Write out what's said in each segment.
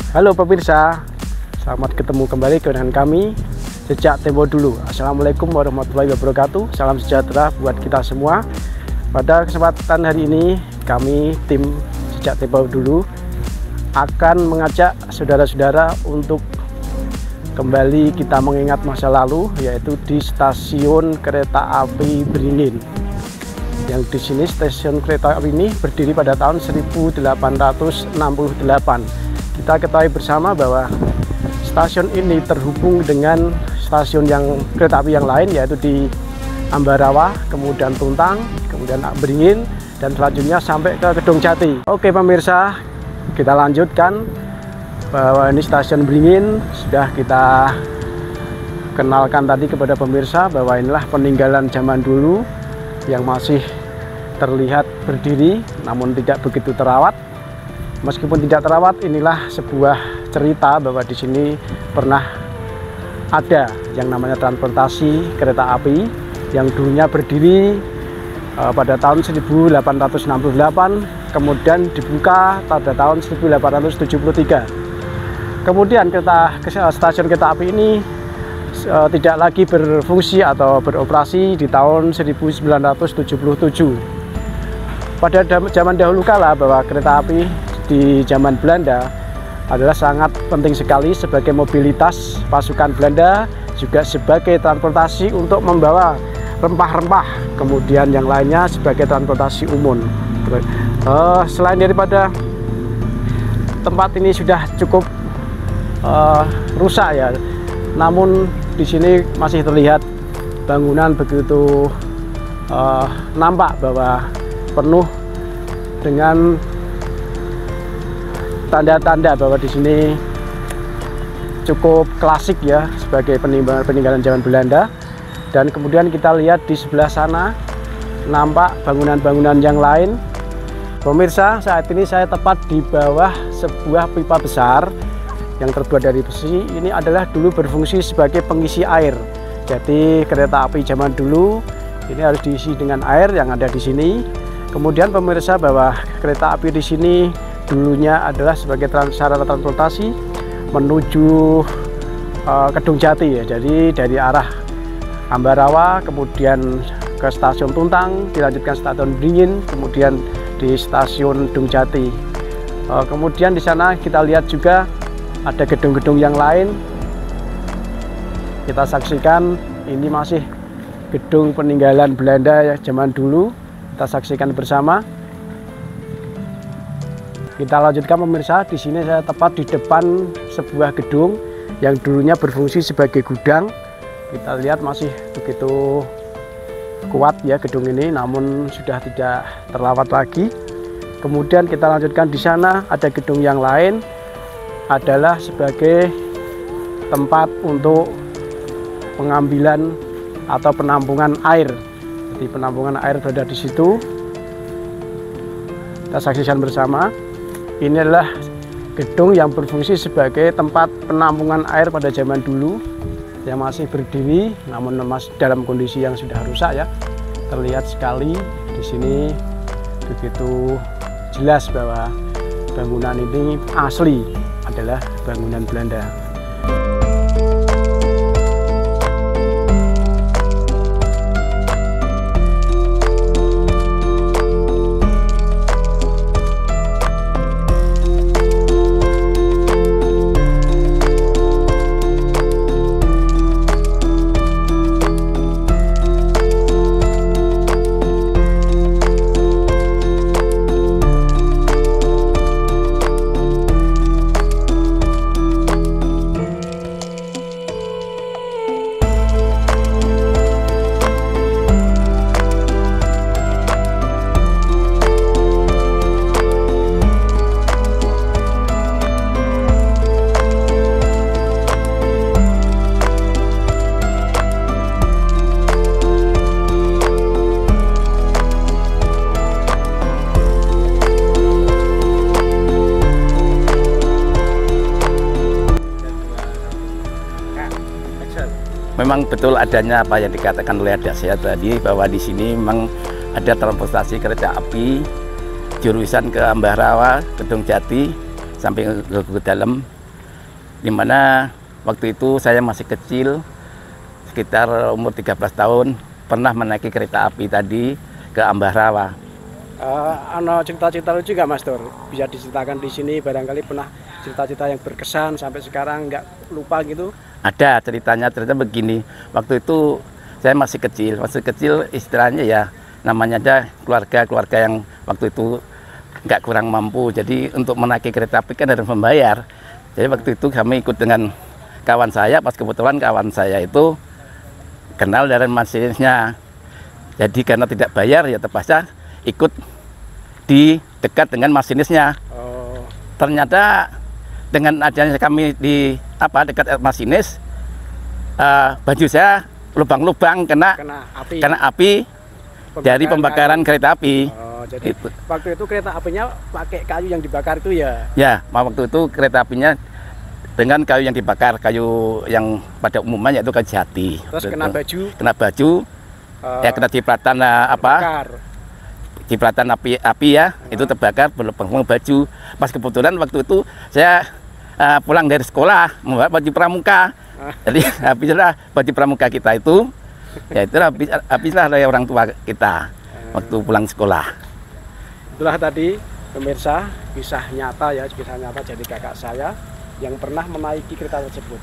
Halo pemirsa, selamat ketemu kembali dengan kami sejak tempo dulu. Assalamualaikum warahmatullahi wabarakatuh. Salam sejahtera buat kita semua. Pada kesempatan hari ini kami tim sejak tempo dulu akan mengajak saudara-saudara untuk kembali kita mengingat masa lalu, yaitu di stasiun kereta api Beringin. Yang di sini stasiun kereta api ini berdiri pada tahun 1868. Kita ketahui bersama bahwa stasiun ini terhubung dengan stasiun kereta api yang lain, yaitu di Ambarawa, kemudian Tuntang, kemudian Beringin, dan selanjutnya sampai ke Gedung Jati. Oke pemirsa, kita lanjutkan bahwa ini stasiun Beringin sudah kita kenalkan tadi kepada pemirsa bahwa inilah peninggalan zaman dulu yang masih terlihat berdiri namun tidak begitu terawat. Meskipun tidak terawat, inilah sebuah cerita bahwa di sini pernah ada yang namanya transportasi kereta api yang dulunya berdiri pada tahun 1868, kemudian dibuka pada tahun 1873. Kemudian stasiun kereta api ini tidak lagi berfungsi atau beroperasi di tahun 1977. Pada zaman dahulu kala bahwa kereta api di zaman Belanda adalah sangat penting sekali sebagai mobilitas pasukan Belanda, juga sebagai transportasi untuk membawa rempah-rempah, kemudian yang lainnya sebagai transportasi umum. Selain daripada tempat ini sudah cukup rusak ya, namun di sini masih terlihat bangunan begitu nampak bahwa penuh dengan tanda-tanda bahwa di sini cukup klasik ya sebagai peninggalan zaman Belanda. Dan kemudian kita lihat di sebelah sana nampak bangunan-bangunan yang lain. Pemirsa, saat ini saya tepat di bawah sebuah pipa besar yang terbuat dari besi. Ini adalah dulu berfungsi sebagai pengisi air. Jadi kereta api zaman dulu ini harus diisi dengan air yang ada di sini. Kemudian pemirsa, bahwa kereta api di sini dulunya adalah sebagai sarana transportasi menuju Gedung Jati ya. Jadi dari arah Ambarawa kemudian ke stasiun Tuntang, dilanjutkan stasiun Beringin, kemudian di stasiun Gedung Jati. Kemudian di sana kita lihat juga ada gedung-gedung yang lain. Kita saksikan ini masih gedung peninggalan Belanda ya zaman dulu. Kita saksikan bersama. Kita lanjutkan pemirsa, di sini saya tepat di depan sebuah gedung yang dulunya berfungsi sebagai gudang. Kita lihat masih begitu kuat ya gedung ini, namun sudah tidak terawat lagi. Kemudian kita lanjutkan di sana ada gedung yang lain adalah sebagai tempat untuk pengambilan atau penampungan air. Jadi penampungan air berada di situ. Kita saksikan bersama. Ini adalah gedung yang berfungsi sebagai tempat penampungan air pada zaman dulu yang masih berdiri, namun masih dalam kondisi yang sudah rusak ya. Terlihat sekali di sini begitu jelas bahwa bangunan ini asli adalah bangunan Belanda. Memang betul adanya apa yang dikatakan oleh adik saya tadi, bahwa di sini memang ada transportasi kereta api jurusan ke Ambarawa, Gedung Jati sampai ke dalam Dimana waktu itu saya masih kecil, sekitar umur 13 tahun, pernah menaiki kereta api tadi ke Ambarawa. Ada cerita-cerita lucu nggak Mas Tur? Bisa diceritakan di sini, barangkali pernah cerita-cerita yang berkesan sampai sekarang nggak lupa gitu? Ada ceritanya begini, waktu itu saya masih kecil istilahnya ya, namanya ada keluarga yang waktu itu nggak kurang mampu, jadi untuk menaiki kereta api kan harus membayar. Jadi waktu itu kami ikut dengan kawan saya, pas kebetulan kawan saya itu kenal dari masinisnya. Jadi karena tidak bayar ya terpaksa ikut di dekat dengan masinisnya. Ternyata dengan adanya kami di dekat masinis, baju saya lubang-lubang kena api dari pembakaran kereta api. Jadi waktu itu kereta apinya pakai kayu yang dibakar itu ya? Ya, waktu itu kereta apinya dengan kayu yang dibakar, kayu yang pada umumnya yaitu kayu jati. Terus kena baju, ya kena cipratan cipratan api ya, itu terbakar berlubang baju. Pas kebetulan waktu itu saya pulang dari sekolah membawa baju pramuka. Jadi habislah baju pramuka kita itu, ya itu habislah oleh orang tua kita waktu pulang sekolah. Itulah tadi pemirsa kisah nyata dari kakak saya yang pernah menaiki kereta tersebut,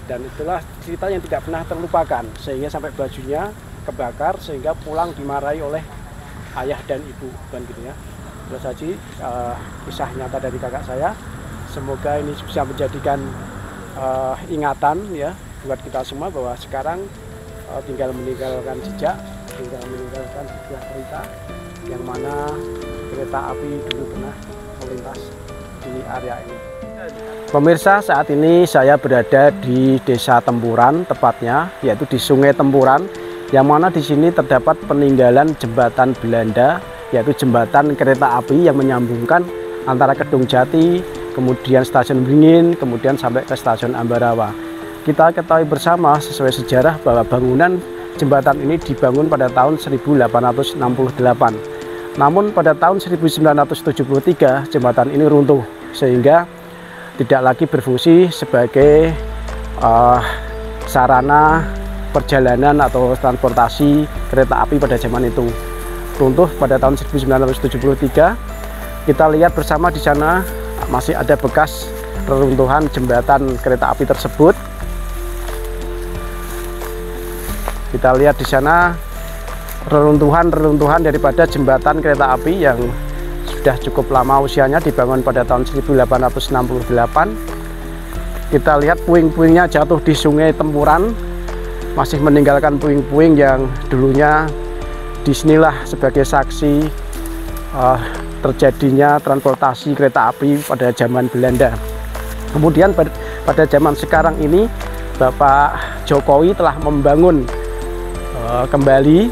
dan itulah cerita yang tidak pernah terlupakan sehingga sampai bajunya kebakar sehingga pulang dimarahi oleh ayah dan ibu, kan gitu ya. Terus saja kisah nyata dari kakak saya, semoga ini bisa menjadikan ingatan ya buat kita semua bahwa sekarang tinggal meninggalkan jejak, tinggal meninggalkan sebuah cerita yang mana kereta api dulu pernah melintas di area ini. Pemirsa, saat ini saya berada di Desa Tempuran, tepatnya yaitu di Sungai Tempuran, yang mana di sini terdapat peninggalan jembatan Belanda, yaitu jembatan kereta api yang menyambungkan antara Kedung Jati, kemudian stasiun Beringin, kemudian sampai ke stasiun Ambarawa. Kita ketahui bersama sesuai sejarah bahwa bangunan jembatan ini dibangun pada tahun 1868. Namun pada tahun 1973 jembatan ini runtuh sehingga tidak lagi berfungsi sebagai sarana perjalanan atau transportasi kereta api pada zaman itu. Runtuh pada tahun 1973. Kita lihat bersama di sana masih ada bekas reruntuhan jembatan kereta api tersebut. Kita lihat di sana reruntuhan daripada jembatan kereta api yang sudah cukup lama usianya, dibangun pada tahun 1868. Kita lihat puing-puingnya jatuh di Sungai Tempuran, masih meninggalkan puing-puing yang dulunya disinilah sebagai saksi terjadinya transportasi kereta api pada zaman Belanda. Kemudian pada zaman sekarang ini Bapak Jokowi telah membangun kembali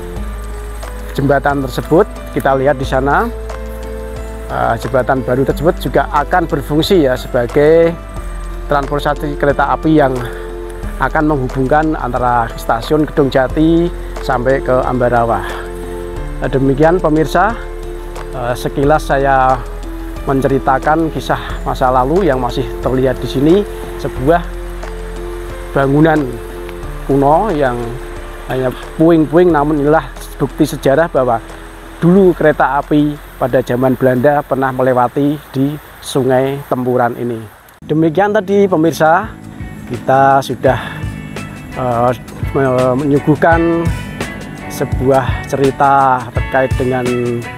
jembatan tersebut. Kita lihat di sana jembatan baru tersebut juga akan berfungsi ya sebagai transportasi kereta api yang akan menghubungkan antara stasiun Kedung Jati sampai ke Ambarawa. Demikian pemirsa, sekilas saya menceritakan kisah masa lalu yang masih terlihat di sini, sebuah bangunan kuno yang hanya puing-puing, namun inilah bukti sejarah bahwa dulu kereta api pada zaman Belanda pernah melewati di Sungai Tempuran ini. Demikian tadi pemirsa, kita sudah menyuguhkan sebuah cerita terkait dengan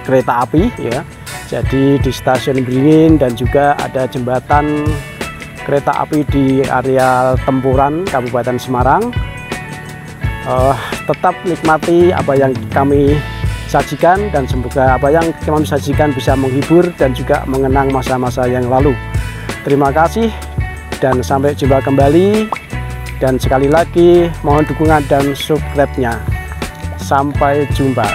kereta api ya. Jadi di stasiun Beringin dan juga ada jembatan kereta api di area Tempuran, Kabupaten Semarang. Tetap nikmati apa yang kami sajikan dan semoga apa yang kami sajikan bisa menghibur dan juga mengenang masa-masa yang lalu. Terima kasih dan sampai jumpa kembali, dan sekali lagi mohon dukungan dan subscribe-nya. Sampai jumpa.